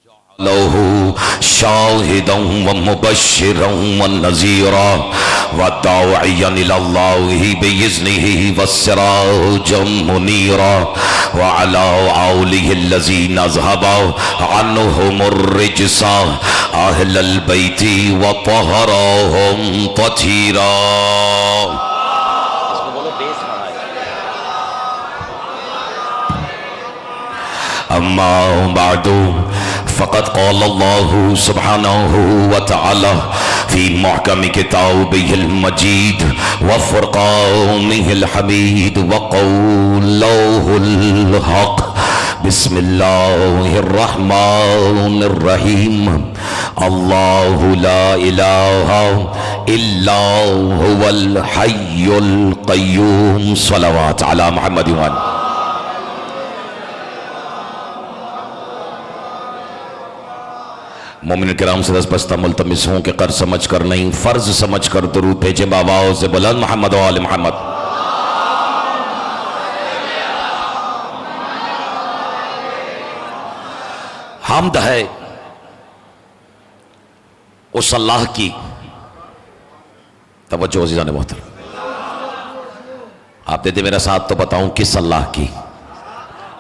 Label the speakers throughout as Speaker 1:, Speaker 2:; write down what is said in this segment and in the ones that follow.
Speaker 1: له شاهدا ومبشرا ونذيرا وداعيا الى الله باذنه وسراجا منيرا وعلى آله الذين اذهب عنهم الرجس اهل البيت وطهرهم تطهيرا. اما بعد فقد قال الله سبحانه وتعالى في محكم كتابه المجيد وفرقانه الحميد وقوله الحق. بسم الله الرحمن الرحيم. الله لا إله إلا هو الحي القيوم. صلوات على محمد وآله. مومن کرام سے دست بستہ ملتمس ہوں کہ قرض سمجھ کر نہیں فرض سمجھ کر درود بھیجیں باباؤں سے بلند محمد و آل محمد. حمد ہے اس اللہ کی. توجہ عزیزان محترم، آپ دیتے میرا ساتھ تو بتاؤں کس اللہ کی،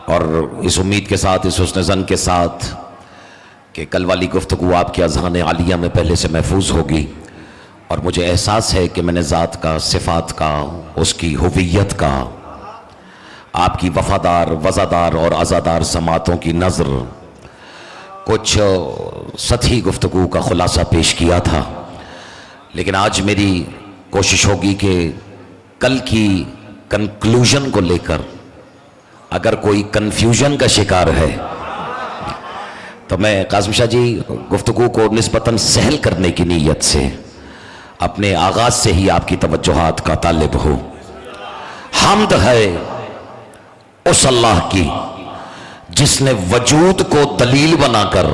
Speaker 1: اور اس امید کے ساتھ، اس حسن ظن کے ساتھ کہ کل والی گفتگو آپ کے اذہان عالیہ میں پہلے سے محفوظ ہوگی، اور مجھے احساس ہے کہ میں نے ذات کا، صفات کا، اس کی ہویت کا، آپ کی وفادار، وزادار اور عزادار سماعتوں کی نظر کچھ سطحی گفتگو کا خلاصہ پیش کیا تھا. لیکن آج میری کوشش ہوگی کہ کل کی کنکلوژن کو لے کر اگر کوئی کنفیوژن کا شکار ہے تو میں قاسم شاہ جی گفتگو کو نسبتاً سہل کرنے کی نیت سے اپنے آغاز سے ہی آپ کی توجہات کا طالب ہوں. حمد ہے اس اللہ کی جس نے وجود کو دلیل بنا کر،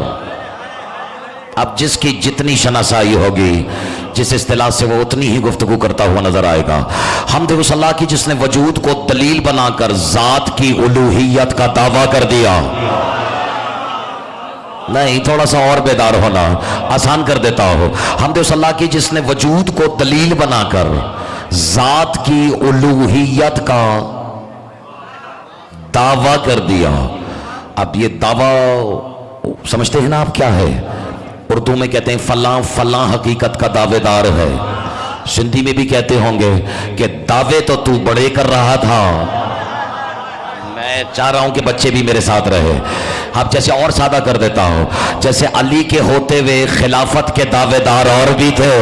Speaker 1: اب جس کی جتنی شناسائی ہوگی، جس اصطلاح سے وہ اتنی ہی گفتگو کرتا ہوا نظر آئے گا. حمد اس اللہ کی جس نے وجود کو دلیل بنا کر ذات کی الوہیت کا دعویٰ کر دیا. نہیں، تھوڑا سا اور بیدار ہونا آسان کر دیتا ہو. حمد اس اللہ کی جس نے وجود کو دلیل بنا کر ذات کی الوہیت کا دعویٰ کر دیا. اب یہ دعویٰ سمجھتے ہیں نا آپ کیا ہے؟ اردو میں کہتے ہیں فلاں فلاں حقیقت کا دعوے دار ہے. سندھی میں بھی کہتے ہوں گے کہ دعوے تو تو بڑے کر رہا تھا. میں چاہ رہا ہوں کہ بچے بھی میرے ساتھ رہے. اب جیسے اور سادہ کر دیتا ہوں، جیسے علی کے ہوتے ہوئے خلافت کے دعوے دار اور بھی تھے.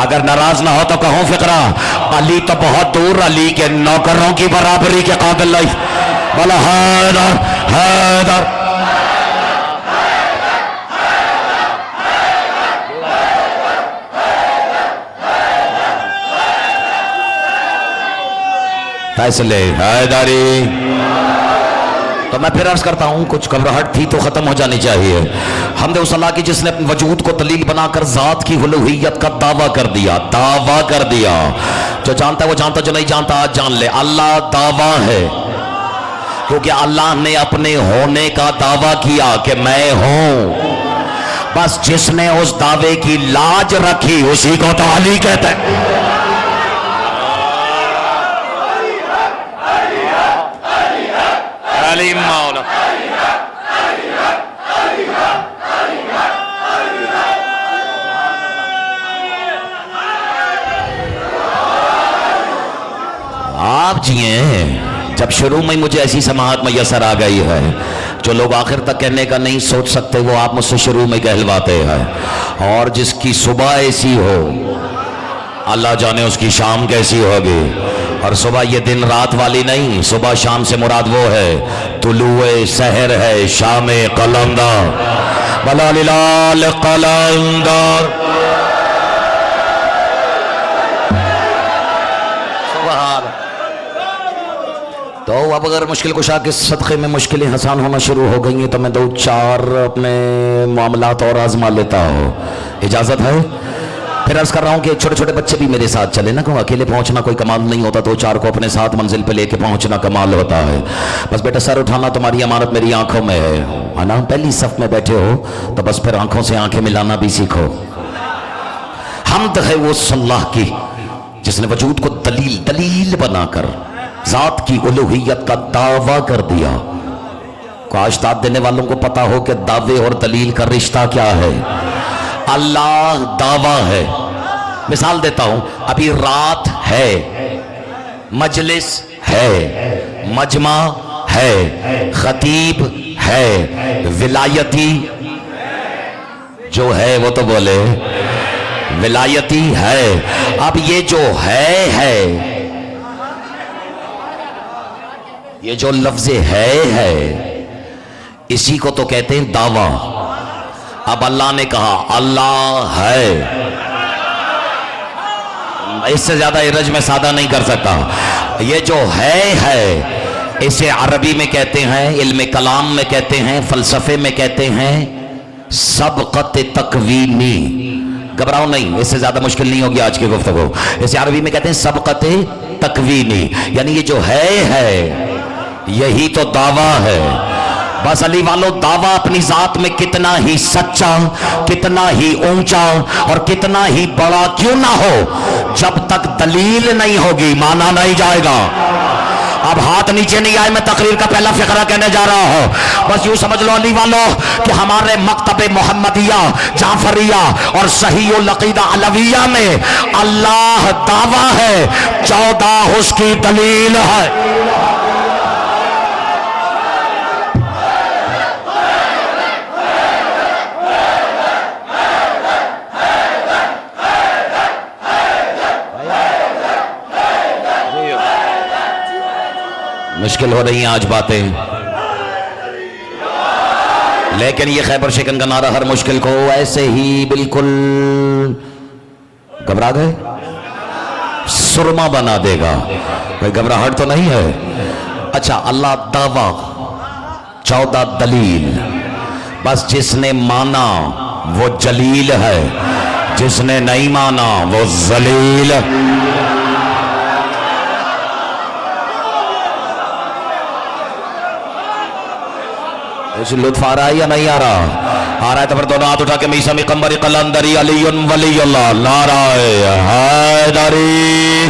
Speaker 1: اگر ناراض نہ ہو تو کہوں فقرہ، علی تو بہت دور، علی کے نوکروں کی برابری کے قابل نہیں. بولا حیدر حیدر. فیصلے حیدری. تو میں پھر عرض کرتا ہوں، کچھ گھبراہٹ تھی تو ختم ہو جانی چاہیے. حمد اس اللہ کی جس نے اپنے وجود کو دلیل بنا کر ذات کی الوہیت کا دعویٰ کر دیا. دعویٰ کر دیا. جو جانتا ہے وہ جانتا، جو نہیں جانتا آج جان لے. اللہ دعویٰ ہے، کیونکہ اللہ نے اپنے ہونے کا دعویٰ کیا کہ میں ہوں. بس جس نے اس دعوے کی لاج رکھی اسی کو تو علی کہتے ہیں. علی مولا. آپ جیئیں. جب شروع میں مجھے ایسی سماعت میسر آ گئی ہے، جو لوگ آخر تک کہنے کا نہیں سوچ سکتے وہ آپ مجھ سے شروع میں کہلواتے ہیں. اور جس کی صبح ایسی ہو اللہ جانے اس کی شام کیسی ہوگی. اور صبح یہ دن رات والی نہیں، صبح شام سے مراد وہ ہے طلوع سحر ہے، شام قلندر. بلا للال قلندر. تو اب اگر مشکل کشا کے صدقے میں مشکلیں آسان ہونا شروع ہو گئی ہیں تو میں دو چار اپنے معاملات اور آزما لیتا ہوں. اجازت ہے؟ پھر عرض کر رہا ہوں کہ چھوٹے چھوٹے بچے بھی میرے ساتھ چلے نا، کہ اکیلے پہنچنا کوئی کمال نہیں ہوتا، دو چار کو اپنے ساتھ منزل پہ لے کے پہنچنا کمال ہوتا ہے. بس بیٹا سر اٹھانا تمہاری امانت میری آنکھوں میں ہے نا. پہلی صف میں بیٹھے ہو تو بس پھر آنکھوں سے آنکھیں ملانا بھی سیکھو. حمد ہے وہ اللہ کی جس نے وجود کو دلیل بنا کر ذات کی الوہیت کا دعویٰ کر دیا. کاش داد دینے والوں کو پتا ہو کہ دعوے اور دلیل کا رشتہ کیا ہے. اللہ دعویٰ ہے. مثال دیتا ہوں، ابھی رات ہے، مجلس ہے، مجمع ہے، خطیب ہے، ولایتی جو ہے وہ تو بولے ولایتی ہے. اب یہ جو ہے یہ جو لفظ ہے اسی کو تو کہتے ہیں دعویٰ. اب اللہ نے کہا اللہ ہے، اس سے زیادہ ارج میں سادہ نہیں کر سکتا. یہ جو ہے اسے عربی میں کہتے ہیں، علم کلام میں کہتے ہیں، فلسفے میں کہتے ہیں سبقت تکوینی. گھبراؤ نہیں، اس سے زیادہ مشکل نہیں ہوگی آج کی گفتگو. اسے عربی میں کہتے ہیں سبقت تکوینی، یعنی یہ جو ہے یہی تو دعویٰ ہے. بس علی والو، دعویٰ اپنی ذات میں کتنا ہی سچا، کتنا ہی اونچا اور کتنا ہی بڑا کیوں نہ ہو، جب تک دلیل نہیں ہوگی مانا نہیں جائے گا. اب ہاتھ نیچے نہیں آئے، میں تقریر کا پہلا فقرہ کہنے جا رہا ہوں. بس یوں سمجھ لو علی والو کہ ہمارے مکتب محمدیہ، جعفریہ اور صحیح العقیدہ علویہ میں اللہ دعویٰ ہے، 14 اس کی دلیل ہے. مشکل ہو رہی ہیں آج باتیں، لیکن یہ خیبر شکن کا نعرہ ہر مشکل کو ایسے ہی بالکل گھبرا گئے سرما بنا دے گا. کوئی گھبراہٹ تو نہیں ہے. اچھا، اللہ دعویٰ، 14 دلیل. بس جس نے مانا وہ جلیل ہے، جس نے نہیں مانا وہ ذلیل. لطف آ رہا ہے یا نہیں آ رہا؟ آ رہا ہے تو پھر دونوں ہاتھ اٹھا کے میسمی قمبری قلندری علی ولی اللہ، نعرہ حیدری.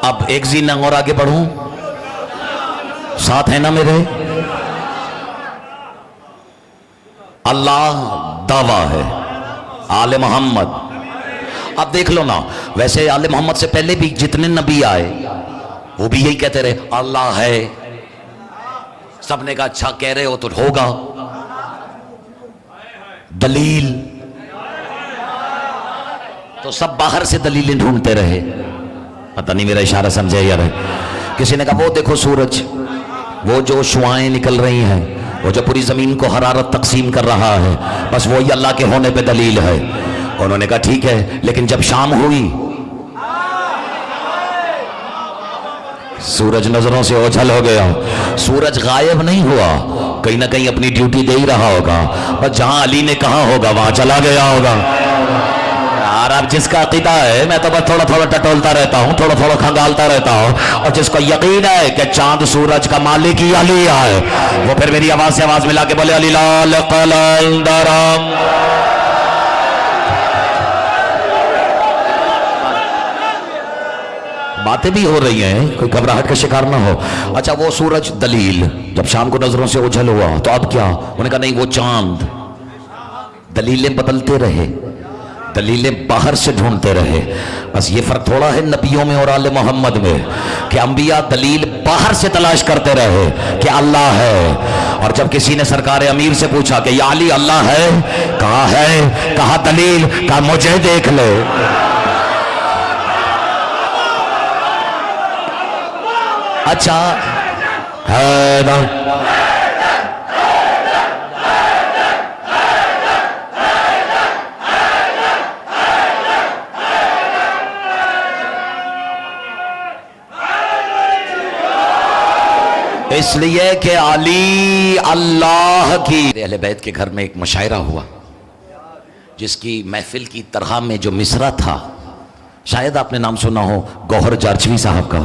Speaker 1: اب ایک زینگ اور آگے بڑھوں، ساتھ ہے نا میرے؟ اللہ دعویٰ ہے، آل محمد. اب دیکھ لو نا، ویسے آل محمد سے پہلے بھی جتنے نبی آئے وہ بھی یہی کہتے رہے اللہ ہے. سب نے کہا اچھا کہہ رہے ہو تو ہوگا. دلیل تو سب باہر سے دلیلیں ڈھونڈتے رہے. پتہ نہیں میرا اشارہ سمجھے یار. کسی نے کہا وہ دیکھو سورج، وہ جو شعاعیں نکل رہی ہیں، وہ جو پوری زمین کو حرارت تقسیم کر رہا ہے، بس وہی اللہ کے ہونے پہ دلیل ہے. انہوں نے کہا ٹھیک ہے، لیکن جب شام ہوئی سورج نظروں سے اوجھل ہو گیا. سورج غائب نہیں ہوا، کہیں نہ کہیں اپنی ڈیوٹی دے ہی رہا ہوگا، بس جہاں علی نے کہا ہوگا وہاں چلا گیا ہوگا. اور اب جس کا عقیدہ ہے، میں تو بس تھوڑا تھوڑا ٹٹولتا رہتا ہوں، تھوڑا تھوڑا کھنگالتا رہتا ہوں، اور جس کو یقین ہے کہ چاند سورج کا مالک ہی علی ہے، وہ پھر میری آواز سے آواز ملا کے بولے علی لال قلندرم. باتیں بھی ہو رہی ہیں، کوئی گھبراہٹ کا شکار نہ ہو. اچھا، وہ سورج دلیل جب شام کو نظروں سے اوجھل ہوا تو اب کیا؟ انہوں نے کہا نہیں، وہ چاند. دلیلیں بدلتے رہے، دلیلیں باہر سے ڈھونڈتے رہے. بس یہ فرق تھوڑا ہے نبیوں میں اور آل محمد میں کہ انبیاء دلیل باہر سے تلاش کرتے رہے کہ اللہ ہے، اور جب کسی نے سرکار امیر سے پوچھا کہ یا علی اللہ ہے، کہا ہے، کہا دلیل، کہا مجھے دیکھ لے. اچھا ہے نا؟ اس لیے کہ علی اللہ کی. اہل بیت کے گھر میں ایک مشاعرہ ہوا. جس کی محفل کی طرح میں جو مصرع تھا، شاید آپ نے نام سنا ہو گوہر جارچوی صاحب کا،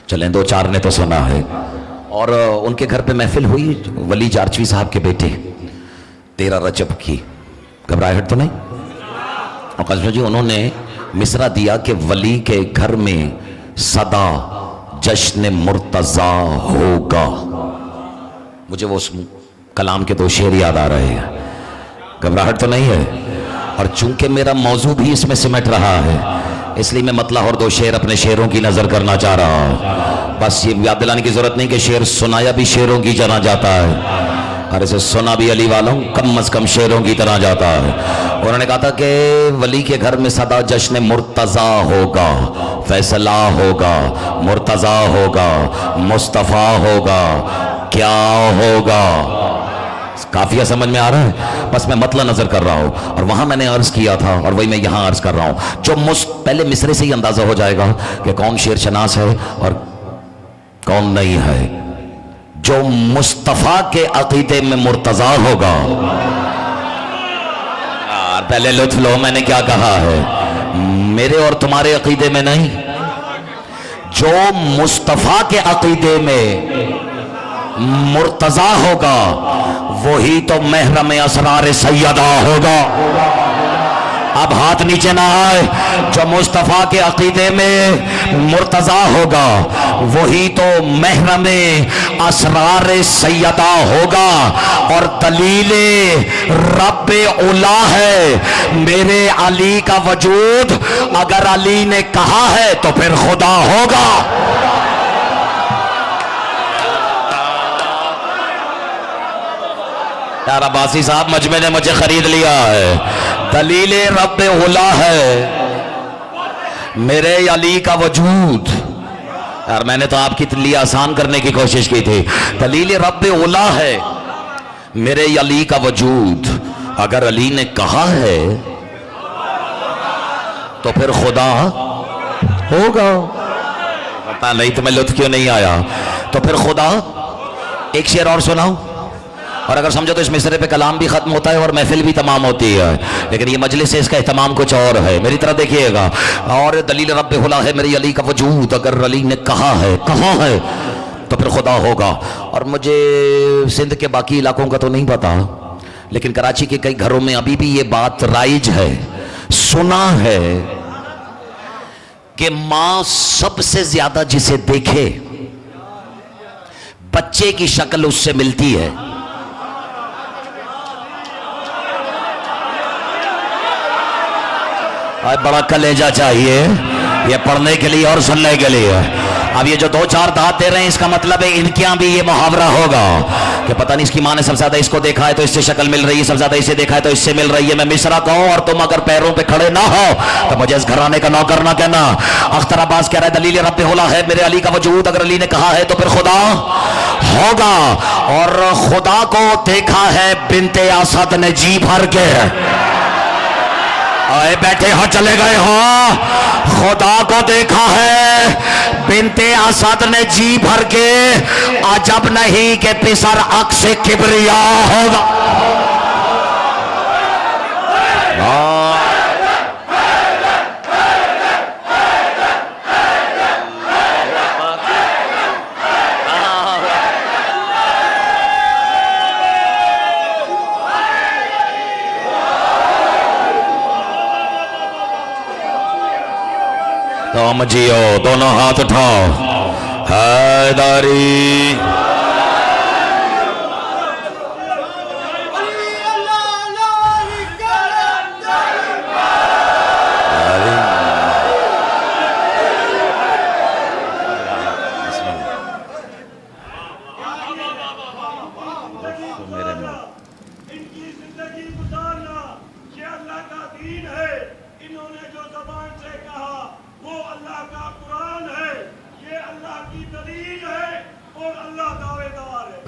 Speaker 1: چلیں دو چار نے تو سنا ہے، اور ان کے گھر پہ محفل ہوئی ولی جارچوی صاحب کے بیٹے 13 رجب کی، گھبراہٹ تو نہیں؟ اور قاسم جی انہوں نے مصرع دیا کہ ولی کے گھر میں صدا جشن مرتضی ہوگا. مجھے وہ کلام کے 2 شعر یاد آ رہے ہیں، گھبراہٹ تو نہیں ہے؟ اور چونکہ میرا موضوع بھی اس میں سمٹ رہا ہے، اس لیے میں مطلع اور 2 شعر اپنے شعروں کی نظر کرنا چاہ رہا ہوں. بس یہ یاد دلانے کی ضرورت نہیں کہ شعر سنایا بھی شعروں کی طرح جاتا ہے، اور اسے سنا بھی علی والوں کم از کم شعروں کی طرح جاتا ہے. انہوں نے کہا تھا کہ ولی کے گھر میں صدا جشن مرتضی ہوگا، فیصلہ ہوگا، مرتضی ہوگا، مصطفیٰ ہوگا، کیا ہوگا؟ کافیہ سمجھ میں آ رہا ہے؟ بس میں مطلع نظر کر رہا ہوں، اور وہاں میں نے عرض کیا تھا اور وہی میں یہاں عرض کر رہا ہوں. جو پہلے مصرے سے ہی اندازہ ہو جائے گا کہ کون شعر شناس ہے اور کون نہیں ہے. جو مصطفیٰ کے عقیدے میں مرتضی ہوگا، پہلے لطف لو میں نے کیا کہا ہے، میرے اور تمہارے عقیدے میں نہیں، جو مصطفیٰ کے عقیدے میں مرتضی ہوگا وہی تو محرم اسرار سیدہ ہوگا. اب ہاتھ نیچے نہ آئے. جو مصطفیٰ کے عقیدے میں مرتضی ہوگا وہی تو محرم اسرار سیدہ ہوگا. اور دلیل رب اولا ہے میرے علی کا وجود، اگر علی نے کہا ہے تو پھر خدا ہوگا. یار عباسی صاحب مجمع نے مجھے خرید لیا ہے. دلیل رب اولا ہے میرے علی کا وجود. یار میں نے تو آپ کے لیے آسان کرنے کی کوشش کی تھی. دلیل رب اولا ہے میرے علی کا وجود، اگر علی نے کہا ہے تو پھر خدا ہوگا. پتہ نہیں تمہیں لطف کیوں نہیں آیا. تو پھر خدا. ایک شعر اور سناؤ، اور اگر سمجھو تو اس مصرے پہ کلام بھی ختم ہوتا ہے اور محفل بھی تمام ہوتی ہے، لیکن یہ مجلس سے اس کا اہتمام کچھ اور ہے. میری طرح دیکھیے گا. اور دلیل رب اولا ہے میری علی کا وجود، اگر علی نے کہا ہے تو پھر خدا ہوگا. اور مجھے سندھ کے باقی علاقوں کا تو نہیں پتا، لیکن کراچی کے کئی گھروں میں ابھی بھی یہ بات رائج ہے، سنا ہے کہ ماں سب سے زیادہ جسے دیکھے بچے کی شکل اس سے ملتی ہے. بڑا کلیجہ چاہیے یہ پڑھنے کے لیے اور سننے کے لیے. اب یہ جو 2-4 دھات دے رہے ہیں اس کا مطلب ہے ان کے یہاں بھی یہ محاورہ ہوگا کہ پتہ نہیں اس کی ماں نے سب سے زیادہ اس کو دیکھا ہے تو اس سے شکل مل رہی ہے، سب سے زیادہ اسے دیکھا ہے تو اس سے مل رہی ہے. میں مصرع کہوں اور تم اگر پیروں پہ کھڑے نہ ہو تو مجھے اس گھرانے کا نوکر نہ کہنا. اختر عباس کہہ رہا ہے دلیل رب اولا ہے میرے علی کا وجود، اگر علی نے کہا ہے تو پھر خدا ہوگا. اور خدا کو دیکھا ہے بنت اسد نے جی بھر کے. آئے بیٹھے ہو چلے گئے ہو. خدا کو دیکھا ہے بنت اسد نے جی بھر کے، عجب نہیں کہ پسر عکس کبریا ہوگا. تم جیو دونوں ہاتھ اٹھاؤ. حیدری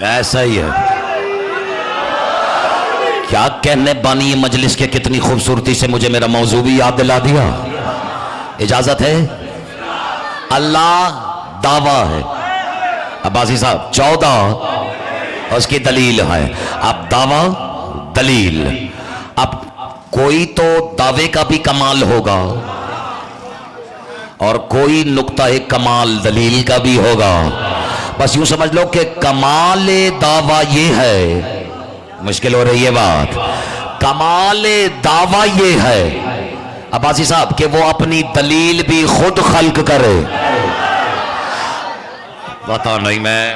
Speaker 1: ایسا ہی ہے. کیا کہنے بانی مجلس کے کتنی خوبصورتی سے مجھے میرا موضوع بھی یاد دلا دیا. اجازت ہے؟ اللہ دعویٰ ہے. عباسی صاحب 14 اس کی دلیل ہے. اب دعویٰ دلیل. اب کوئی تو دعوے کا بھی کمال ہوگا اور کوئی نقطہ کمال دلیل کا بھی ہوگا. بس یوں سمجھ لو کہ کمال دعویٰ یہ ہے، مشکل ہو رہی ہے بات، کمال دعویٰ یہ ہے عباسی صاحب کہ وہ اپنی دلیل بھی خود خلق کرے. پتا نہیں، میں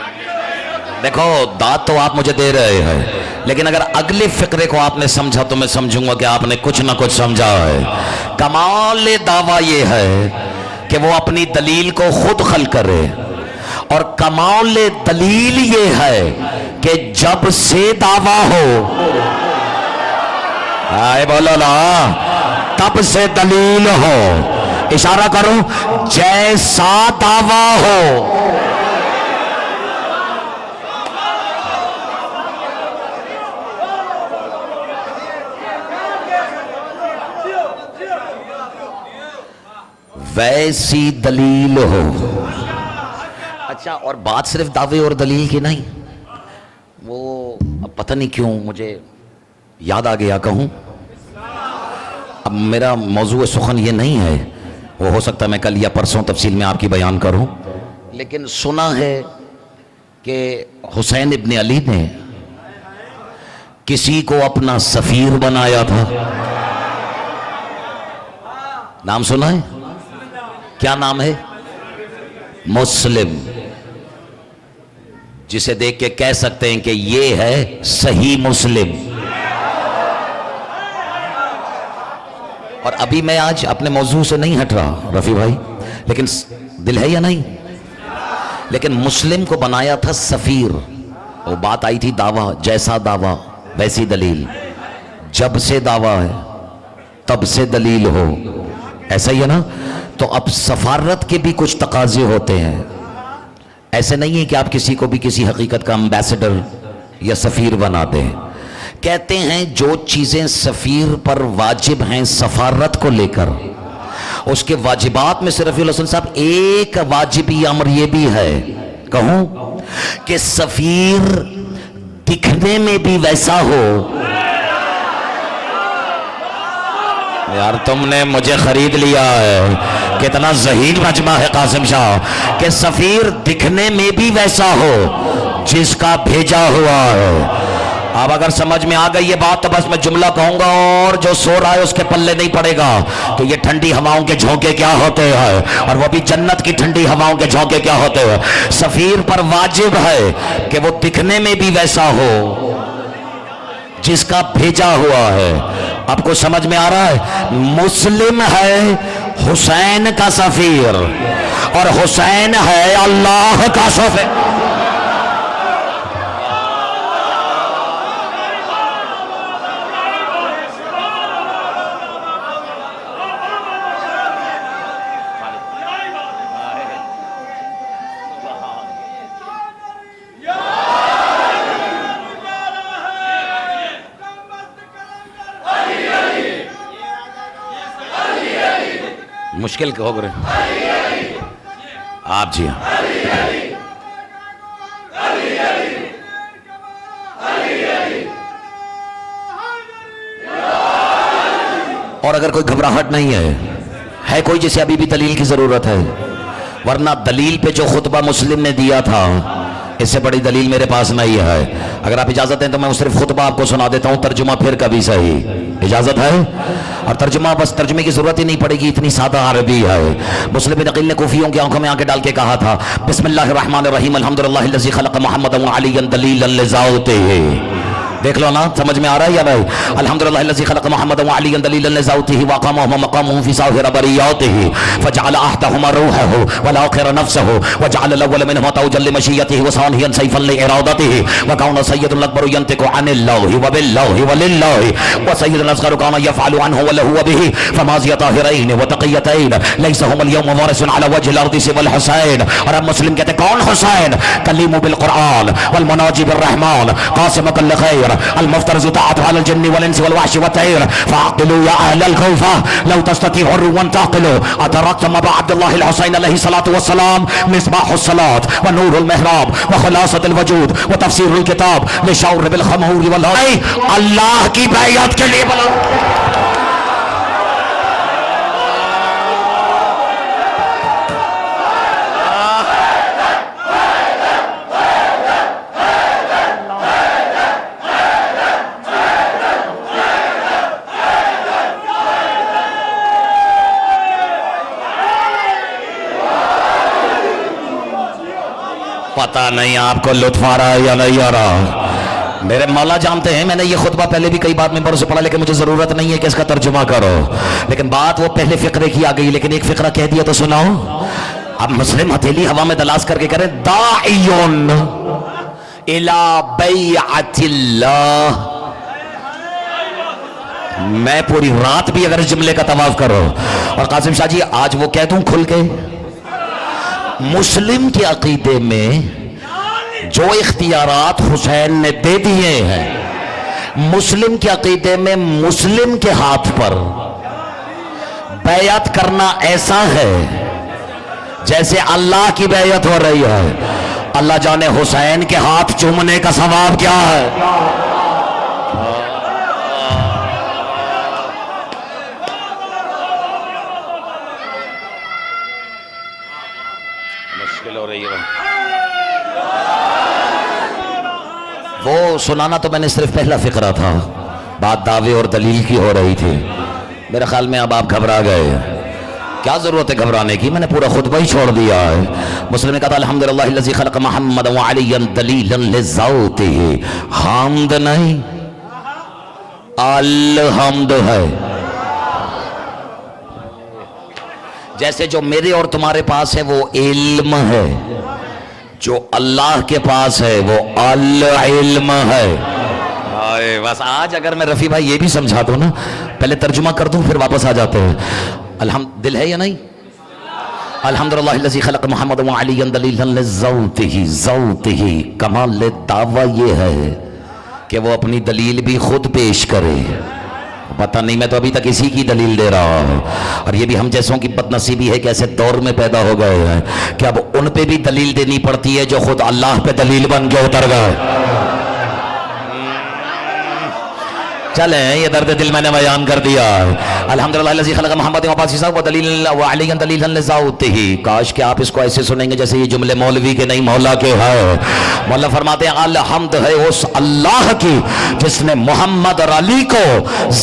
Speaker 1: دیکھو داد تو آپ مجھے دے رہے ہیں، لیکن اگر اگلے فقرے کو آپ نے سمجھا تو میں سمجھوں گا کہ آپ نے کچھ نہ کچھ سمجھا ہے. کمال دعویٰ یہ ہے کہ وہ اپنی دلیل کو خود خلق کرے، اور کمال دلیل یہ ہے کہ جب سے دعویٰ ہو، آئے بولو نا، تب سے دلیل ہو. اشارہ کرو، جیسا دعویٰ ہو. ویسی دلیل ہو. اچھا، اور بات صرف دعوے اور دلیل کی نہیں، وہ اب پتہ نہیں کیوں مجھے یاد آ گیا کہوں. اب میرا موضوع سخن یہ نہیں ہے، وہ ہو سکتا ہے میں کل یا پرسوں تفصیل میں آپ کی بیان کروں، لیکن سنا ہے کہ حسین ابن علی نے کسی کو اپنا سفیر بنایا تھا. نام سنا ہے؟ کیا نام ہے؟ مسلم. جسے دیکھ کے کہہ سکتے ہیں کہ یہ ہے صحیح مسلم. اور ابھی میں آج اپنے موضوع سے نہیں ہٹ رہا رفیع بھائی، لیکن دل ہے یا نہیں، لیکن مسلم کو بنایا تھا سفیر. وہ بات آئی تھی دعویٰ، جیسا دعویٰ ویسی دلیل. جب سے دعویٰ ہے تب سے دلیل ہو، ایسا ہی ہے نا. تو اب سفارت کے بھی کچھ تقاضے ہوتے ہیں. ایسے نہیں ہے کہ آپ کسی کو بھی کسی حقیقت کا امبیسڈر یا سفیر بنا دیں. کہتے ہیں جو چیزیں سفیر پر واجب ہیں سفارت کو لے کر، اس کے واجبات میں سے رفیع الحسن صاحب ایک واجبی امر یہ بھی ہے، کہوں کہ سفیر دکھنے میں بھی ویسا ہو. یار تم نے مجھے خرید لیا ہے، کتنا ذہین مجمع ہے قاسم شاہ، کہ سفیر دکھنے میں بھی ویسا ہو جس کا بھیجا ہوا ہے. اب اگر سمجھ میں آ گئی یہ بات تو بس میں جملہ کہوں گا اور جو سو رہا ہے اس کے پلے نہیں پڑے گا کہ یہ ٹھنڈی ہواؤں کے جھونکے کیا ہوتے ہیں، اور وہ بھی جنت کی ٹھنڈی ہواؤں کے جھونکے کیا ہوتے ہیں. سفیر پر واجب ہے کہ وہ دکھنے میں بھی ویسا ہو جس کا بھیجا ہوا ہے. آپ کو سمجھ میں آ رہا ہے؟ مسلم ہے حسین کا سفیر اور حسین ہے اللہ کا سفیر. مشکل ہو گئے آپ جی ہاں. اور اگر کوئی گھبراہٹ نہیں ہے کوئی جسے ابھی بھی دلیل کی ضرورت ہے، ورنہ دلیل پہ جو خطبہ مسلم نے دیا تھا اس سے بڑی دلیل میرے پاس نہیں ہے. اگر آپ اجازت دیں تو میں صرف خطبہ آپ کو سنا دیتا ہوں، ترجمہ پھر کبھی صحیح. اجازت ہے؟ اور ترجمہ بس ترجمے کی ضرورت ہی نہیں پڑے گی، اتنی سادہ عربی ہے. مسلم بن عقیل نے کوفیوں کی آنکھوں میں آنکھیں ڈال کے کہا تھا، بسم اللہ الرحمن الرحیم، الحمدللہ الذی خلق محمد وعلیا دلیلا لذاتہ. دیکھ لو نا، سمجھ میں آ رہا ہے یا نہیں؟ الحمدللہ الذی خلق محمد وعلیا دلیلا لذاتہ واقامہ مقامہ فی ظاہر بریاتہ فجعل احدہما روحہ والآخر نفسہ وجعل الاول منہما توجا لمشیتہ وثانیا سیفا لارادتہ وکون سید الاکبر ینطق عن اللہ وباللہ وللہ وسید الاصغر کان یفعل عنہ ولہ وبہ فماضی طاہرین وتقیتین لیس هم اليوم وارث على وجه الارض سوى الحسین. اور اب مسلم کہتے کون حسین؟ کلیم بالقرآن والمناجی بالرحمن قاسم کل خیر المفترض طاعت على الجن والانس والوحش والطير فاعقلوا يا اهل الكوفه لو تستطيعوا ان تعقلوا اتركتم ابا عبد الله الحسين عليه الصلاه والسلام مصباح الصلاه ونور المحراب وخلاصه الوجود وتفسير الكتاب لشور بالخمور والهي. اللہ کی بیعت کے لیے بلا پتہ نہیں آپ کو لطف آ رہا ہے یا نہیں آ رہا. میرے مولا جانتے ہیں میں نے یہ خطبہ پہلے بھی کئی بار ممبر سے پڑھا لیکن مجھے ضرورت نہیں ہے کہ اس کا ترجمہ کرو, لیکن بات وہ پہلے فقرے کی آ گئی, لیکن ایک فقرہ کہہ دیا تو سناؤ. اب مسلم ہتھیلی ہوا میں دلاس کر کے کریں داعیون الی بیعت اللہ. میں پوری رات بھی اگر اس جملے کا طواف کرو, اور قاسم شاہ جی آج وہ کہہ دوں کھل کے, مسلم کے عقیدے میں جو اختیارات حسین نے دے دیے ہیں, مسلم کے عقیدے میں مسلم کے ہاتھ پر بیعت کرنا ایسا ہے جیسے اللہ کی بیعت ہو رہی ہے. اللہ جانے حسین کے ہاتھ چومنے کا ثواب کیا ہے. مشکل ہو رہی ہے وہ سنانا, تو میں نے صرف پہلا فقرہ تھا, بات دعوے اور دلیل کی ہو رہی تھی. میرے خیال میں اب آپ گھبرا گئے, کیا ضرورت ہے گھبرانے کی, میں نے پورا خطبہ ہی چھوڑ دیا ہے. مسلم نے کہا الحمدللہ الذی خلق محمد وعلیا دلیلا لذاتہ. حمد نہیں الحمد ہے. جیسے جو میرے اور تمہارے پاس ہے وہ علم ہے, جو اللہ کے پاس ہے وہ العلم ہے. بس آج اگر میں رفیع بھائی یہ بھی سمجھا دوں نا, پہلے ترجمہ کر دوں پھر واپس آ جاتے ہیں. دل ہے یا نہیں؟ الحمدللہ الذی خلق محمد وعلیا دلیلا لذاتہ. ذاتہ کمال دعویٰ یہ ہے کہ وہ اپنی دلیل بھی خود پیش کرے. پتہ نہیں, میں تو ابھی تک اسی کی دلیل دے رہا ہوں, اور یہ بھی ہم جیسوں کی بد نصیبی ہے کہ ایسے دور میں پیدا ہو گئے ہیں کہ اب ان پہ بھی دلیل دینی پڑتی ہے جو خود اللہ پہ دلیل بن کے اتر گئے. چلیں یہ درد دل میں نے بیان کر دیا. الحمدللہ الذی خلق محمد وعلیا دلیلا لذاتہ. کاش کہ آپ اس کو ایسے سنیں گے جیسے یہ جملے مولوی کے نہیں مولا کے ہیں. مولا فرماتے ہیں الحمد ہے اس اللہ کی جس نے محمد اور علی کو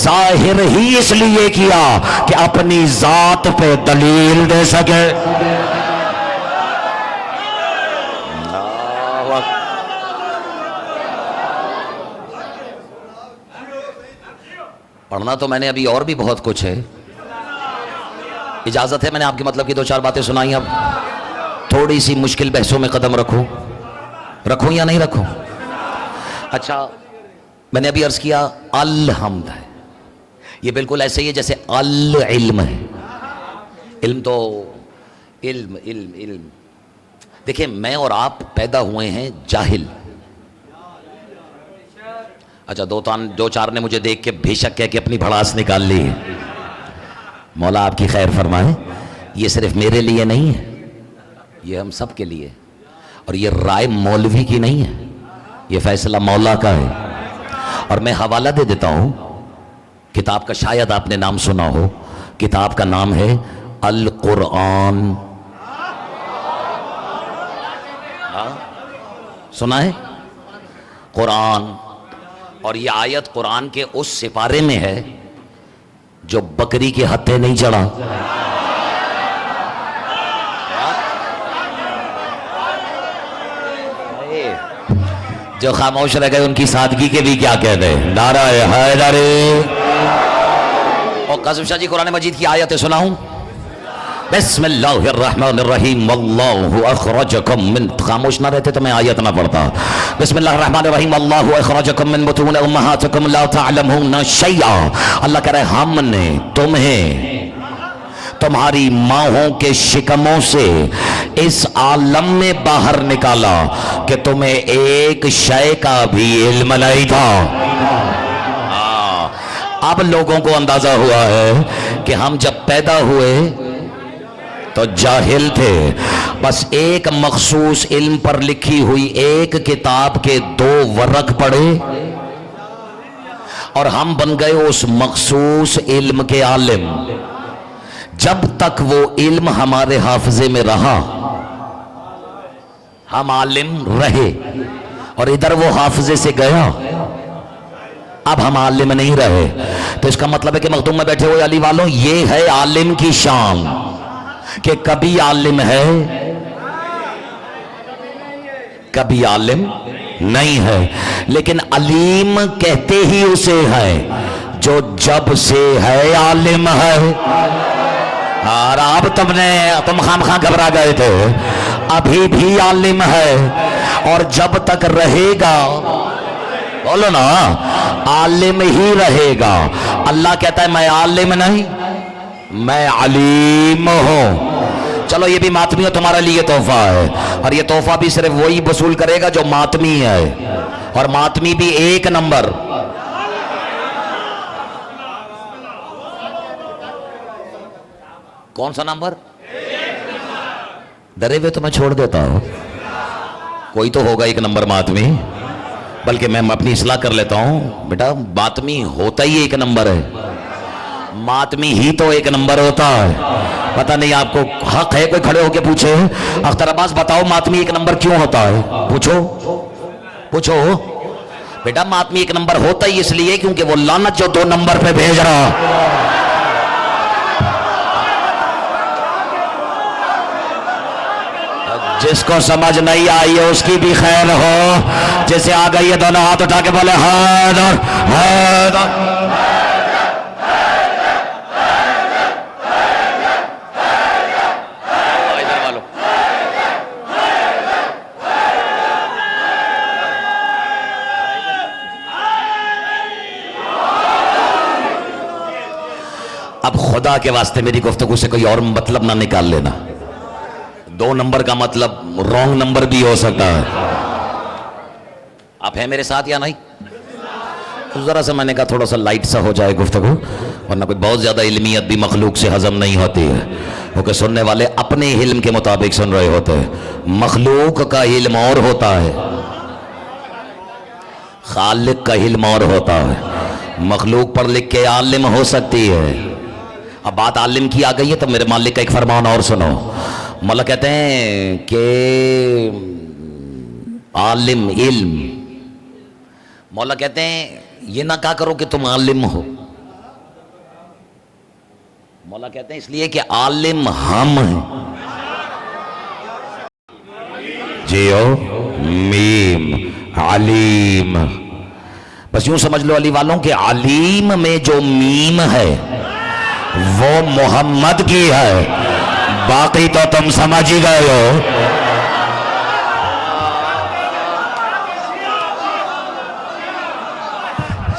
Speaker 1: ظاہر ہی اس لیے کیا کہ اپنی ذات پہ دلیل دے سکے. پڑھنا تو میں نے ابھی اور بھی بہت کچھ ہے, اجازت ہے میں نے آپ کے مطلب کی دو چار باتیں سنائی. اب تھوڑی سی مشکل بحثوں میں قدم رکھوں یا نہیں رکھوں؟ اچھا, میں نے ابھی عرض کیا الحمد ہے, یہ بالکل ایسے ہی ہے جیسے العلم ہے. علم تو علم دیکھیں, میں اور آپ پیدا ہوئے ہیں جاہل. اچھا دو چار نے مجھے دیکھ کے بے شک کہہ کے اپنی بھڑاس نکال لی. مولا آپ کی خیر فرمائے, یہ صرف میرے لیے نہیں ہے, یہ ہم سب کے لیے, اور یہ رائے مولوی کی نہیں ہے, یہ فیصلہ مولا کا ہے. اور میں حوالہ دے دیتا ہوں, کتاب کا شاید آپ نے نام سنا ہو, کتاب کا نام ہے القرآن. سنا ہے قرآن؟ اور یہ آیت قرآن کے اس سپارے میں ہے جو بکری کے ہتھے نہیں چڑھا. جو خاموش رہ گئے ان کی سادگی کے بھی کیا کہہ دیں. نعرہ حیدری. اور قاسم شاہ جی قرآن مجید کی آیتیں سناؤں. بسم اللہ الرحمن الرحیم واللہ اخرجکم من, خاموش نہ رہتے تو میں آیت نہ پڑھتا. بسم اللہ الرحمن الرحیم واللہ اخرجکم من بطون امہاتکم لا تعلمون شیئا. اللہ کہہ رہے ہم نے تمہیں تمہاری ماہوں کے شکموں سے اس عالم میں باہر نکالا کہ تمہیں ایک شے کا بھی علم نہیں تھا. اب لوگوں کو اندازہ ہوا ہے کہ ہم جب پیدا ہوئے تو جاہل تھے, بس ایک مخصوص علم پر لکھی ہوئی ایک کتاب کے 2 ورق پڑھے اور ہم بن گئے اس مخصوص علم کے عالم. جب تک وہ علم ہمارے حافظے میں رہا ہم عالم رہے, اور ادھر وہ حافظے سے گیا اب ہم عالم نہیں رہے. تو اس کا مطلب ہے کہ مخدوم میں بیٹھے ہوئے علی والوں, یہ ہے عالم کی شان کہ کبھی عالم ہے کبھی عالم نہیں ہے، لیکن علیم کہتے ہی اسے ہے جو جب سے ہے عالم ہے۔ اور اب تم خام گھبرا گئے تھے، ابھی بھی عالم ہے اور جب تک رہے گا، بولو نا، عالم ہی رہے گا۔ اللہ کہتا ہے میں عالم نہیں، میں علیم ہوں۔ چلو یہ بھی ماتمی ہو، تمہارے لیے تحفہ ہے، اور یہ تحفہ بھی صرف وہی وصول کرے گا جو ماتمی ہے، اور ماتمی بھی 1 نمبر۔ کون سا نمبر؟ ڈرے ہوئے تو میں چھوڑ دیتا ہوں، کوئی تو ہوگا 1 نمبر ماتمی، بلکہ میں اپنی اصلاح کر لیتا ہوں۔ بیٹا ماتمی ہوتا ہی 1 نمبر ہے، ماتمی ہی تو 1 نمبر ہوتا ہے۔ پتہ نہیں آپ کو حق ہے کوئی کھڑے ہو کے پوچھے اختر عباس بتاؤ ماتمی 1 نمبر کیوں ہوتا ہے؟ پوچھو بیٹا، ماتمی 1 نمبر ہوتا ہی اس لیے کیونکہ وہ لعنت جو 2 نمبر پہ بھیج رہا۔ جس کو سمجھ نہیں آئی ہے اس کی بھی خیر ہو، جیسے آ گئی ہے دونوں ہاتھ اٹھا کے بولے حیدر حیدر۔ اب خدا کے واسطے میری گفتگو سے کوئی اور مطلب نہ نکال لینا، 2 نمبر کا مطلب رونگ نمبر بھی ہو سکتا ہے۔ آپ ہیں میرے ساتھ یا نہیں؟ ذرا سا میں نے کہا تھوڑا سا لائٹ سا ہو جائے گفتگو، ورنہ کوئی بہت زیادہ علمیت بھی مخلوق سے ہضم نہیں ہوتی ہے، کیونکہ سننے والے اپنے علم کے مطابق سن رہے ہوتے ہیں۔ مخلوق کا علم اور ہوتا ہے، خالق کا علم اور ہوتا ہے۔ مخلوق پڑھ لکھ کے عالم ہو سکتی ہے، اب بات عالم کی آ گئی ہے تو میرے مالک کا ایک فرمان اور سنو۔ مولا کہتے ہیں کہ عالم علم، مولا کہتے ہیں یہ نہ کہا کرو کہ تم عالم ہو، مولا کہتے ہیں اس لیے کہ عالم ہم ہیں۔ جیو میم علیم، بس یوں سمجھ لو علی والوں کہ علیم میں جو میم ہے وہ محمد کی ہے، باقی تو تم سمجھ ہی گئے ہو۔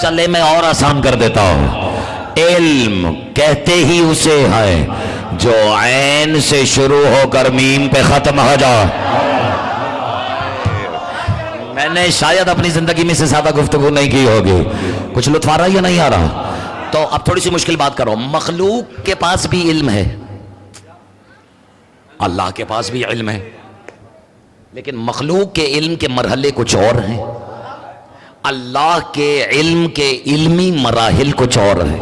Speaker 1: چلے میں اور آسان کر دیتا ہوں، علم کہتے ہی اسے ہے جو عین سے شروع ہو کر میم پہ ختم ہو جائے۔ میں نے شاید اپنی زندگی میں سے زیادہ گفتگو نہیں کی ہوگی، کچھ لطف آ رہا ہے یا نہیں آ رہا؟ تو اب تھوڑی سی مشکل بات کرو، مخلوق کے پاس بھی علم ہے، اللہ کے پاس بھی علم ہے، لیکن مخلوق کے علم کے مرحلے کچھ اور ہیں، اللہ کے علم کے علمی مراحل کچھ اور ہیں۔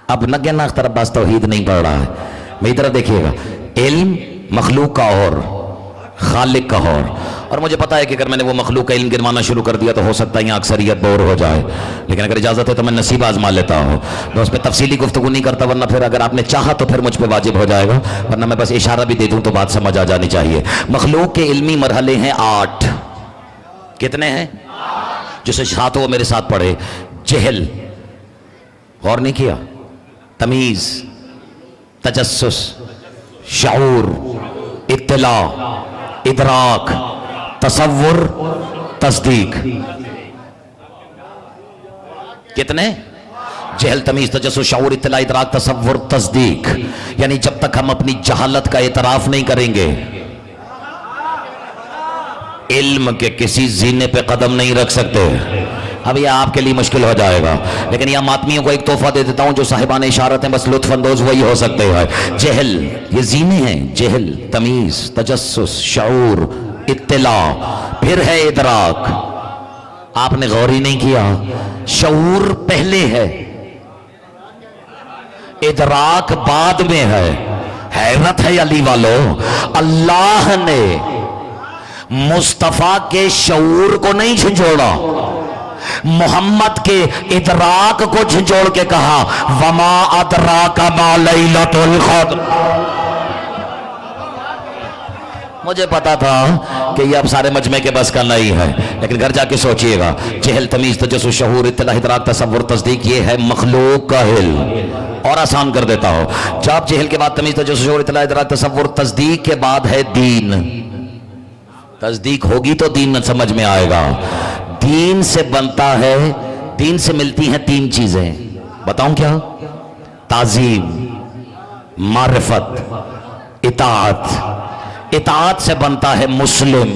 Speaker 1: اب نہ کہنا اختر عباس توحید نہیں پڑھ رہا ہے، میری طرح دیکھیے گا، علم مخلوق کا اور خالق کا اور مجھے پتا ہے کہ اگر میں نے وہ مخلوق کا علم گنوانا شروع کر دیا تو ہو سکتا ہے یہاں اکثریت بور ہو جائے، لیکن اگر اجازت ہے تو میں نصیب آزما لیتا ہوں، میں اس پہ تفصیلی گفتگو نہیں کرتا، ورنہ پھر اگر آپ نے چاہا تو پھر مجھ پہ واجب ہو جائے گا، ورنہ میں بس اشارہ بھی دے دوں تو بات سمجھ آ جانی چاہیے۔ مخلوق کے علمی مرحلے ہیں 8، کتنے ہیں؟ جسے ساتھ ہو میرے ساتھ پڑھے، جہل، غور نہیں کیا، تمیز، تجسس، شعور، اطلاع، ادراک، تصور، تصدیق، کتنے؟ جہل، تمیز، تجسس، شعور، اطلاع، ادراک، تصور، تصدیق، یعنی جب تک ہم اپنی جہالت کا اعتراف نہیں کریں گے علم کے کسی زینے پہ قدم نہیں رکھ سکتے۔ اب یہ آپ کے لیے مشکل ہو جائے گا، لیکن یہاں ماتمیوں کو ایک تحفہ دے دیتا ہوں، جو صاحبان اشارت ہیں بس لطف اندوز وہی ہو سکتے ہیں۔ جہل، یہ زینے ہیں، جہل، تمیز، تجسس، شعور، اطلاع، پھر ہے ادراک۔ آپ نے غور ہی نہیں کیا، شعور پہلے ہے، ادراک بعد میں ہے۔ حیرت ہے علی والو، اللہ نے مصطفیٰ کے شعور کو نہیں جھنجھوڑا، محمد کے ادراک کو جھنجھوڑ کے کہا وما ادراک ما لیلۃ القدر۔ مجھے پتا تھا کہ یہ اب سارے مجمع کے بس کا نہیں ہے، لیکن گھر جا کے سوچئے گا، جہل، تمیز، تجسس، شعور، اطلاع، ادراک، تصور، تصدیق، یہ ہے مخلوق کا علم۔ اور آسان کر دیتا ہو، جب جہل کے بعد تمیز، تجسس، شعور، اطلاع، ادراک، تصور، تصدیق کے بعد ہے دین۔ تصدیق ہوگی تو دین سمجھ میں آئے گا۔ دین سے بنتا ہے، دین سے ملتی ہیں تین چیزیں، بتاؤں کیا؟ تعظیم، معرفت، اطاعت۔ اطاعت سے بنتا ہے مسلم،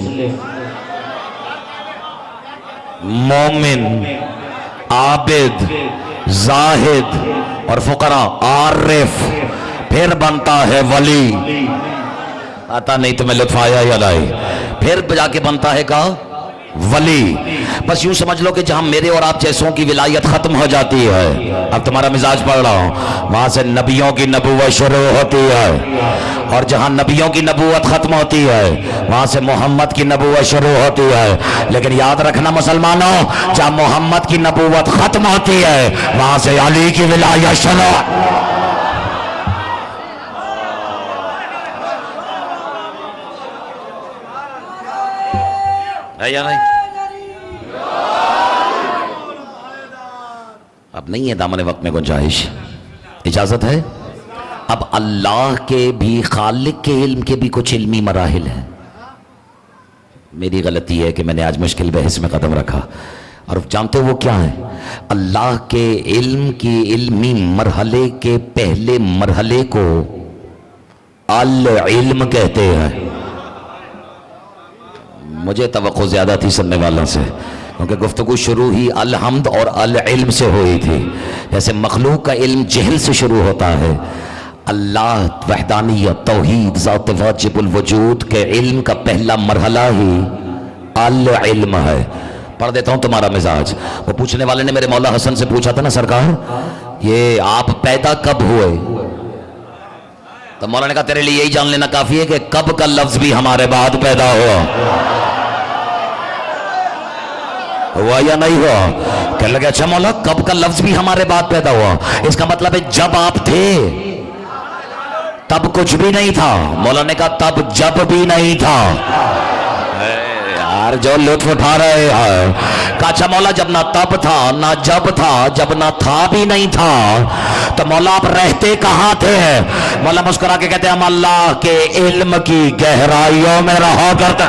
Speaker 1: مومن، عابد، زاہد اور فقراء، عارف۔ پھر بنتا ہے ولی۔ آتا نہیں تمہیں لطف آیا یا نہیں؟ پھر جا کے بنتا ہے کا ولی۔ بس یوں سمجھ لو کہ جہاں میرے اور آپ جیسوں کی ولایت ختم ہو جاتی ہے، اب تمہارا مزاج پڑھ رہا ہوں، وہاں سے نبیوں کی نبوت شروع ہوتی ہے، اور جہاں نبیوں کی نبوت ختم ہوتی ہے وہاں سے محمد کی نبوت شروع ہوتی ہے۔ لیکن یاد رکھنا مسلمانوں، جہاں محمد کی نبوت ختم ہوتی ہے وہاں سے علی کی ولایت شروع۔ ہے یا نہیں؟ اب نہیں ہے دامن وقت میں گنجائش، اجازت ہے؟ اب اللہ کے بھی، خالق کے علم کے بھی کچھ علمی مراحل ہیں۔ میری غلطی ہے کہ میں نے آج مشکل بحث میں قدم رکھا، اور جانتے وہ کیا ہے؟ اللہ کے علم کی علمی مرحلے کے پہلے مرحلے کو العلم کہتے ہیں۔ مجھے توقع زیادہ تھی سننے والوں سے، کیونکہ گفتگو شروع ہی الحمد اور العلم سے ہوئی تھی۔ جیسے مخلوق کا علم جہل سے شروع ہوتا ہے، اللہ، وحدانیت، توحید، ذات واجب الوجود کے علم کا پہلا مرحلہ ہی العلم ہے۔ پڑھ دیتا ہوں تمہارا مزاج۔ وہ پوچھنے والے نے میرے مولا حسن سے پوچھا تھا نا، سرکار یہ آپ پیدا کب ہوئے؟ تو مولا نے کہا تیرے لیے یہی جان لینا کافی ہے کہ کب کا لفظ بھی ہمارے بعد پیدا ہوا یا نہیں ہوا؟ کہنے لگے اچھا مولا، کب کا لفظ بھی ہمارے بعد پیدا ہوا، اس کا مطلب ہے جب آپ تھے تب کچھ بھی نہیں تھا؟ مولا نے کہا تب جب بھی نہیں تھا۔ یار جو لطف اٹھا رہے ہیں، کہا اچھا مولا جب نہ تب تھا نہ جب تھا، جب نہ تھا بھی نہیں تھا، تو مولا آپ رہتے کہاں تھے؟ مولا مسکرا کے کہتے ہیں ہم اللہ کے علم کی گہرائیوں میں رہا کرتے۔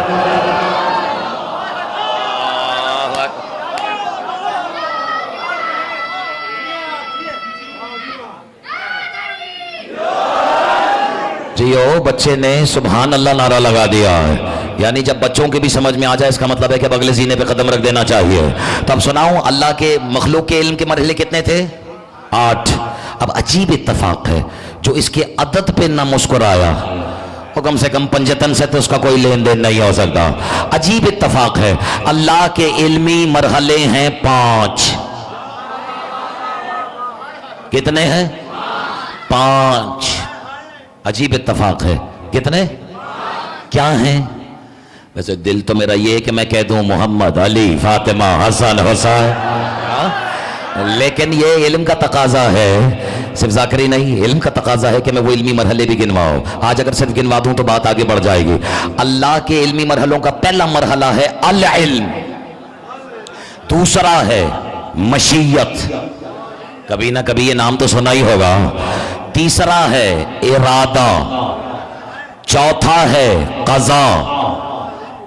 Speaker 1: جیو بچے نے سبحان اللہ نعرہ لگا دیا ہے، یعنی جب بچوں کے بھی سمجھ میں آ جائے اس کا مطلب ہے کہ اب اگلے زینے پہ قدم رکھ دینا چاہیے۔ تو اب سناؤں اللہ کے مخلوق کے علم کے مرحلے کتنے تھے؟ 8۔ اب عجیب اتفاق ہے، جو اس کے عدد پہ نہ مسکرایا، وہ کم سے کم پنجتن سے تو اس کا کوئی لین دین نہیں ہو سکتا۔ عجیب اتفاق ہے، اللہ کے علمی مرحلے ہیں 5۔ کتنے ہیں؟ 5۔ عجیب اتفاق ہے، کتنے؟ کیا ہیں؟ ویسے دل تو میرا یہ ہے کہ میں کہہ دوں محمد، علی، فاطمہ، حسن، حسین، لیکن یہ علم کا تقاضا ہے، صرف ذاکری نہیں، علم کا تقاضا ہے کہ میں وہ علمی مرحلے بھی گنواؤں۔ آج اگر صرف گنوا دوں تو بات آگے بڑھ جائے گی۔ اللہ کے علمی مرحلوں کا پہلا مرحلہ ہے العلم، دوسرا ہے مشیت، کبھی نہ کبھی یہ نام تو سنا ہی ہوگا، تیسرا ہے ارادہ، چوتھا ہے قضا،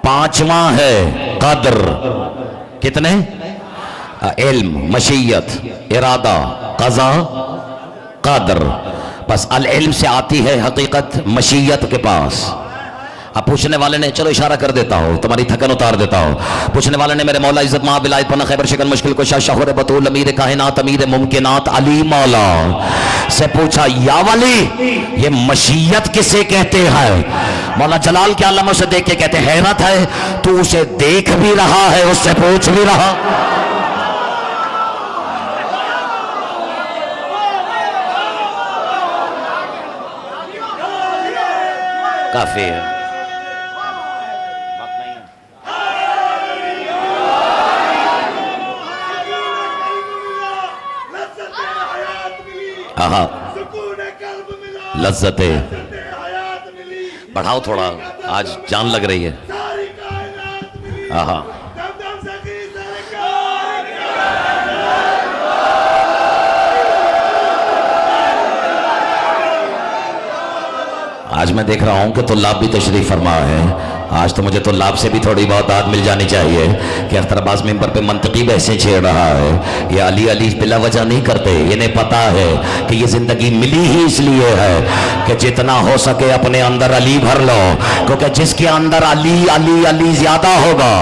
Speaker 1: پانچواں ہے قدر۔ کتنے؟ علم، مشیت، ارادہ، قضا، قدر۔ بس العلم سے آتی ہے حقیقت مشیت کے پاس۔ اب پوچھنے والے نے، چلو اشارہ کر دیتا ہوں، تمہاری تھکن اتار دیتا ہوں، پوچھنے والے نے میرے مولا عزت ماں ولایت پناہ خیبر شکن مشکل کشا شہر بطول امیر کائنات امیر ممکنات علی مولا سے پوچھا یا ولی یہ مشیت کسے کہتے ہیں؟ مولا جلال کے عالم اسے دیکھ کے کہتے حیرت ہے تو اسے دیکھ بھی رہا ہے، اس سے پوچھ بھی رہا۔ کافی ہے، لذت بڑھاؤ تھوڑا, آج جان لگ رہی ہے. آہا, آج میں دیکھ رہا ہوں کہ طلاب بھی تشریف فرما ہے. آج تو مجھے طلاب سے بھی تھوڑی بہت داد مل جانی چاہیے کہ اختر عباس ممبر پہ منطقی بحثیں چھیڑ رہا ہے. یہ علی علی بلا وجہ نہیں کرتے, انہیں پتا ہے کہ یہ زندگی ملی ہی اس لیے ہے کہ جتنا ہو سکے اپنے اندر علی بھر لو, کیونکہ جس کے اندر علی علی علی زیادہ ہوگا,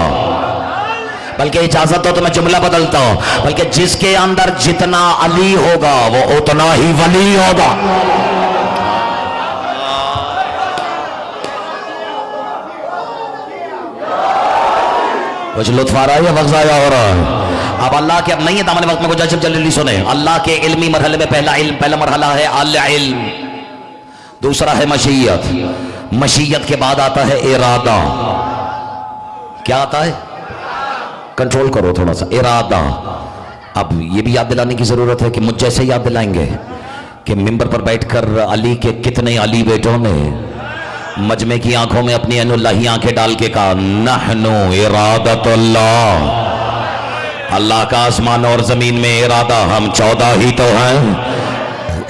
Speaker 1: بلکہ اجازت ہو تو میں جملہ بدلتا ہوں, بلکہ جس کے اندر جتنا علی ہوگا وہ اتنا ہی ولی ہوگا. کچھ لطف آ رہا ہے یا وقت ضائع ہو رہا ہے؟ اب اللہ کے, اب نہیں ہے دامن وقت میں کچھ جب جلدی سنیں. اللہ کے علمی مرحلے میں پہلا مرحلہ ہے العلم, دوسرا ہے مشیت. مشیت کے بعد آتا ہے ارادہ. کیا آتا ہے؟ کنٹرول کرو تھوڑا سا, ارادہ. اب یہ بھی یاد دلانے کی ضرورت ہے کہ مجھ جیسے یاد دلائیں گے کہ ممبر پر بیٹھ کر علی کے کتنے علی بیٹوں نے مجمع کی آنکھوں میں اپنی عین اللہ آنکھیں ڈال کے کہا نحنو ارادت اللہ, اللہ کا آسمان اور زمین میں ارادہ ہم 14 ہی تو ہیں,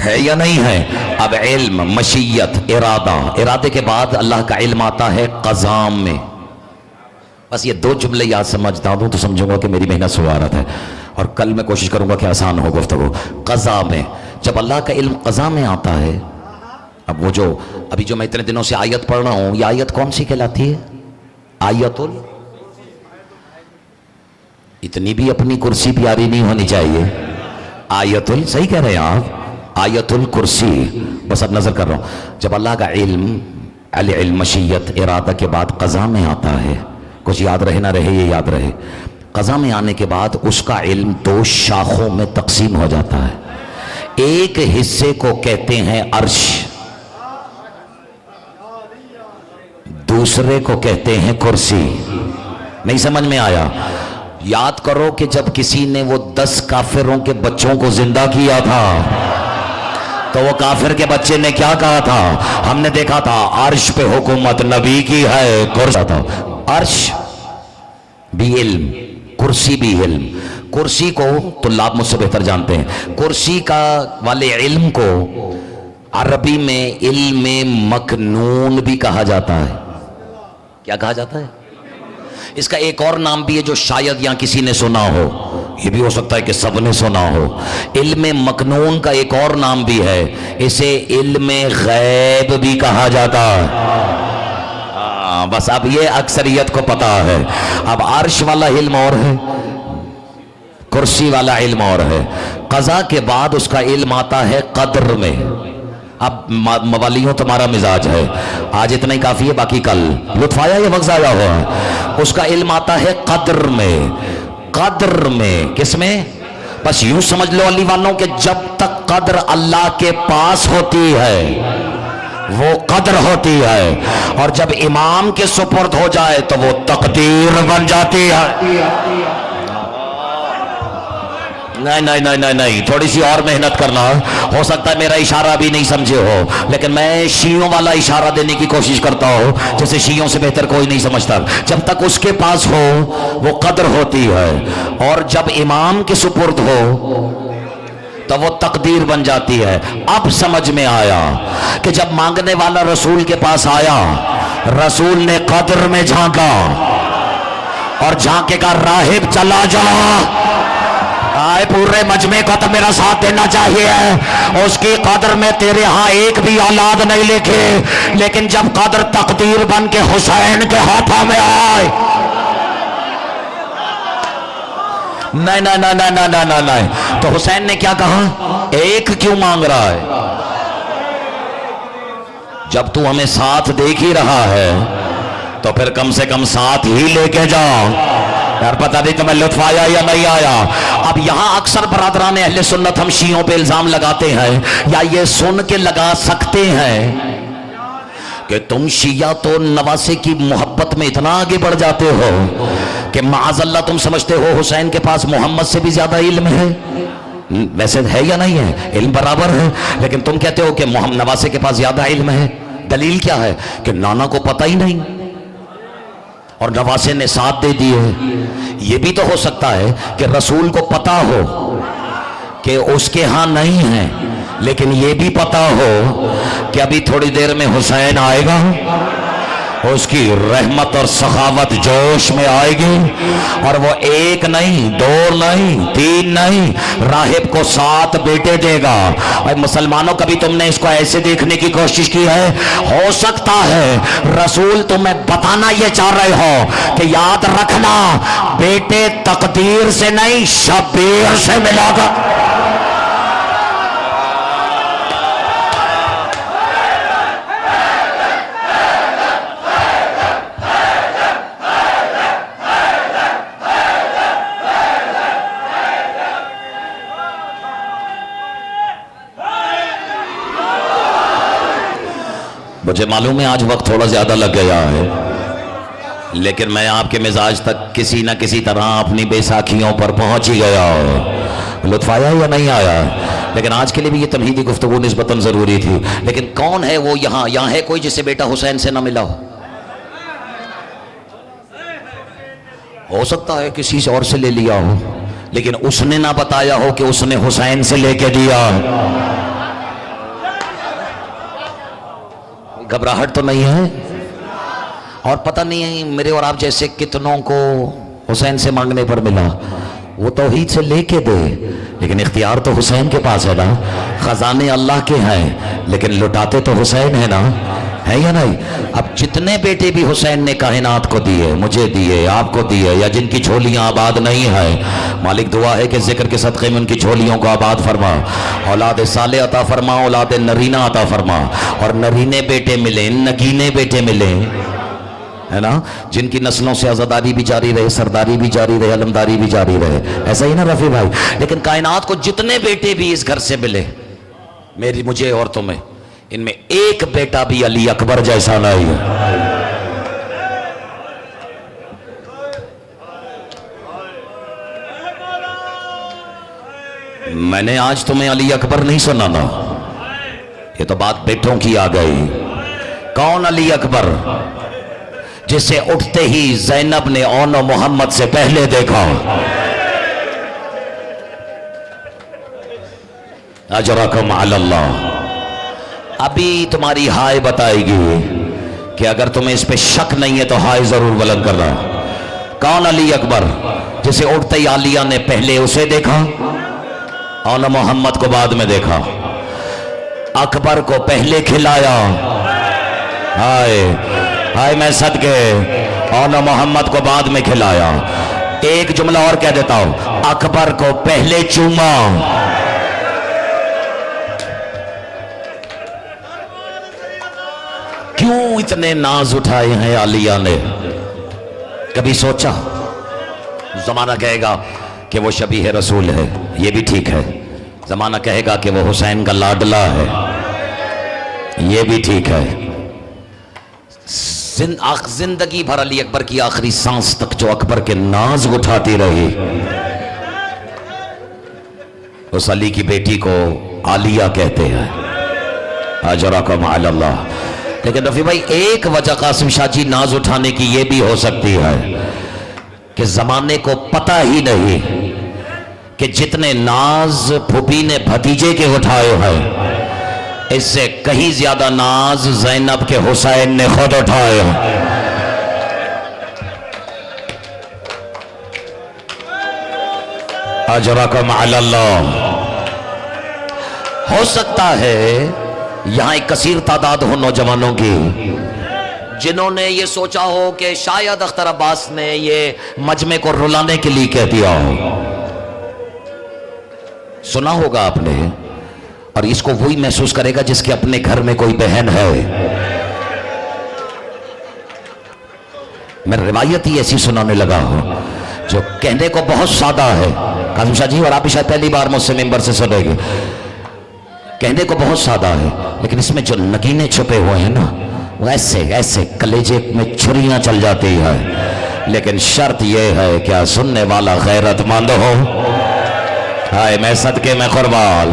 Speaker 1: ہے یا نہیں ہے؟ اب علم, مشیت, ارادہ. ارادے کے بعد اللہ کا علم آتا ہے قضا میں. بس یہ 2 جملے یاد سمجھتا دوں تو سمجھوں گا کہ میری محنت سوارت ہے, اور کل میں کوشش کروں گا کہ آسان ہو گفتگو. قضا میں, جب اللہ کا علم قضا میں آتا ہے, اب وہ جو ابھی جو میں اتنے دنوں سے آیت پڑھ رہا ہوں, یہ آیت کون سی کہلاتی ہے؟ آیت اتنی بھی اپنی کرسی پیاری نہیں ہونی چاہیے. آیت صحیح کہہ رہے ہیں آپ, آیت الکرسی. بس اب نظر کر رہا ہوں, جب اللہ کا علم علم مشیت ارادہ کے بعد قضا میں آتا ہے, کچھ یاد رہے نہ رہے یہ یاد رہے, قضا میں آنے کے بعد اس کا علم 2 شاخوں میں تقسیم ہو جاتا ہے. ایک حصے کو کہتے ہیں عرش, دوسرے کو کہتے ہیں کرسی. نہیں سمجھ میں آیا؟ یاد کرو کہ جب کسی نے وہ 10 کافروں کے بچوں کو زندہ کیا تھا تو وہ کافر کے بچے نے کیا کہا تھا؟ ہم نے دیکھا تھا عرش پہ حکومت نبی کی ہے. کرسی تھا, عرش بھی علم, کرسی بھی علم. کرسی کو طلاب مجھ سے بہتر جانتے ہیں, کرسی کا والے علم کو عربی میں علم مکنون بھی کہا جاتا ہے. کیا کہا جاتا ہے؟ اس کا ایک اور نام بھی ہے جو شاید یہاں کسی نے سنا ہو, یہ بھی ہو سکتا ہے کہ سب نے سنا ہو. علم مکنون کا ایک اور نام بھی ہے, اسے علم غیب بھی کہا جاتا ہے. بس اب یہ اکثریت کو پتا ہے. اب عرش والا علم اور ہے, کرسی والا علم اور ہے. قضا کے بعد اس کا علم آتا ہے قدر میں. اب موالیوں تمہارا مزاج ہے, آج اتنا ہی کافی ہے, باقی کل. لطف آیا یہ وقت ضائع ہوا؟ اس کا علم آتا ہے قدر میں. قدر میں کس میں؟ بس یوں سمجھ لو علی والوں کہ جب تک قدر اللہ کے پاس ہوتی ہے وہ قدر ہوتی ہے, اور جب امام کے سپرد ہو جائے تو وہ تقدیر بن جاتی ہے. نہیں, تھوڑی سی اور محنت کرنا. ہو سکتا ہے میرا اشارہ بھی نہیں سمجھے ہو, لیکن میں شیعوں والا اشارہ دینے کی کوشش کرتا ہوں جیسے شیعوں سے بہتر کوئی نہیں سمجھتا. جب تک اس کے پاس ہو وہ قدر ہوتی ہے, اور جب امام کے سپرد ہو تو وہ تقدیر بن جاتی ہے. اب سمجھ میں آیا کہ جب مانگنے والا رسول کے پاس آیا, رسول نے قدر میں جھانکا اور جھانکے کا راہب چلا جا. آئے پورے مجمع کو تو میرا ساتھ دینا چاہیے. اس کی قدر میں تیرے ہاں ایک بھی اولاد نہیں لکھے, لیکن جب قدر تقدیر بن کے حسین کے ہاتھوں میں آئے, نہیں, تو حسین نے کیا کہا؟ ایک کیوں مانگ رہا ہے؟ جب تو ہمیں ساتھ دیکھ ہی رہا ہے تو پھر کم سے کم ساتھ ہی لے کے جاؤ. یار پتہ نہیں تمہیں لطف آیا یا نہیں آیا. اب یہاں اکثر برادران اہل سنت ہم شیعوں پہ الزام لگاتے ہیں, یا یہ سن کے لگا سکتے ہیں کہ تم شیعہ تو نواسے کی محبت میں اتنا آگے بڑھ جاتے ہو کہ معاذ اللہ تم سمجھتے ہو حسین کے پاس محمد سے بھی زیادہ علم ہے. ویسے ہے یا نہیں ہے؟ علم برابر ہے, لیکن تم کہتے ہو کہ نواسے کے پاس زیادہ علم ہے. دلیل کیا ہے کہ نانا کو پتہ ہی نہیں اور نواسے نے ساتھ دے دیے. یہ بھی تو ہو سکتا ہے کہ رسول کو پتا ہو کہ اس کے ہاں نہیں ہے، لیکن یہ بھی پتا ہو کہ ابھی تھوڑی دیر میں حسین آئے گا، اس کی رحمت اور سخاوت جوش میں آئے گی، اور وہ ایک نہیں، دو نہیں، تین نہیں، راہب کو 7 بیٹے دے گا. اور مسلمانوں کبھی تم نے اس کو ایسے دیکھنے کی کوشش کی ہے؟ ہو سکتا ہے رسول تمہیں بتانا یہ چاہ رہے ہو کہ یاد رکھنا بیٹے تقدیر سے نہیں شبیر سے ملا گا. مجھے معلوم ہے آج وقت تھوڑا زیادہ لگ گیا ہے، لیکن میں آپ کے مزاج تک کسی نہ کسی طرح اپنی بے ساکھیوں پر پہنچ ہی گیا. لطف آیا یا نہیں آیا؟ لیکن آج کے لیے بھی یہ تمہیدی گفتگو نسبتاً ضروری تھی. لیکن کون ہے وہ یہاں ہے کوئی جسے بیٹا حسین سے نہ ملا ہو سکتا ہے کسی سے اور سے لے لیا ہو، لیکن اس نے نہ بتایا ہو کہ اس نے حسین سے لے کے دیا. گھبراہٹ تو نہیں ہے؟ اور پتہ نہیں ہے میرے اور آپ جیسے کتنوں کو حسین سے مانگنے پر ملا. وہ توحید سے لے کے دے، لیکن اختیار تو حسین کے پاس ہے نا. خزانے اللہ کے ہیں لیکن لٹاتے تو حسین ہے نا، ہے یا نہیں؟ اب جتنے بیٹے بھی حسین نے کائنات کو دیے، مجھے دیے، آپ کو دیے، یا جن کی جھولیاں آباد نہیں ہیں، مالک دعا ہے کہ ذکر کے صدقے میں ان کی جھولیوں کو آباد فرما، اولاد صالح عطا فرما، اولاد نرینہ عطا فرما، اور نرینے بیٹے ملیں، نگینے بیٹے ملیں، ہے نا، جن کی نسلوں سے عزاداری بھی جاری رہے، سرداری بھی جاری رہے، علمداری بھی جاری رہے. ایسا ہی نا رفیع بھائی؟ لیکن کائنات کو جتنے بیٹے بھی اس گھر سے ملے، مجھے اور تمہیں، ان میں ایک بیٹا بھی علی اکبر جیسا نہیں ہے. میں نے آج تمہیں علی اکبر نہیں سنانا، یہ تو بات بیٹوں کی آ گئی. کون علی اکبر؟ جسے اٹھتے ہی زینب نے اون و محمد سے پہلے دیکھا. اجرکم علی اللہ. ابھی تمہاری ہائے بتائے گی کہ اگر تمہیں اس پہ شک نہیں ہے تو ہائے ضرور بلند کرنا. کون علی اکبر؟ جسے اٹھتے ہی عالیہ نے پہلے اسے دیکھا، اون و محمد کو بعد میں دیکھا. اکبر کو پہلے کھلایا، ہائے ہائے میں صدقے، اون و محمد کو بعد میں کھلایا. ایک جملہ اور کہہ دیتا ہوں، اکبر کو پہلے چوما. کیوں اتنے ناز اٹھائے ہیں عالیہ نے؟ کبھی سوچا؟ زمانہ کہے گا کہ وہ شبیہ رسول ہے، یہ بھی ٹھیک ہے. زمانہ کہے گا کہ وہ حسین کا لاڈلا ہے، یہ بھی ٹھیک ہے. زندگی بھر علی اکبر کی آخری سانس تک جو اکبر کے ناز اٹھاتی رہی، اس علی کی بیٹی کو عالیہ کہتے ہیں. اجرکم علی اللہ. لیکن رفیع بھائی ایک وجہ قاسم شاہ جی ناز اٹھانے کی یہ بھی ہو سکتی ہے کہ زمانے کو پتہ ہی نہیں کہ جتنے ناز پھوپھی نے بھتیجے کے اٹھائے ہیں، اس سے کہیں زیادہ ناز زینب کے حسین نے خود اٹھائے ہیں. اجرکم علی اللہ. ہو سکتا ہے یہاں ایک کثیر تعداد ہو نوجوانوں کی جنہوں نے یہ سوچا ہو کہ شاید اختر عباس نے یہ مجمع کو رلانے کے لیے کہہ دیا ہو. سنا ہوگا آپ نے، اور اس کو وہی محسوس کرے گا جس کے اپنے گھر میں کوئی بہن ہے. میں روایت ہی ایسی سنانے لگا ہوں جو کہنے کو بہت سادہ ہے. قاسم شاہ جی اور آپ بھی شاید پہلی بار مجھ سے ممبر سے سنیں گے. کہنے کو بہت سادہ ہے، لیکن اس میں جو نگینے چھپے ہوئے ہیں نا، وہ ایسے کلیجے میں چھریاں چل جاتی ہیں. لیکن شرط یہ ہے کیا سننے والا غیرت مند ہو. ہائے میں صدقے میں قربان.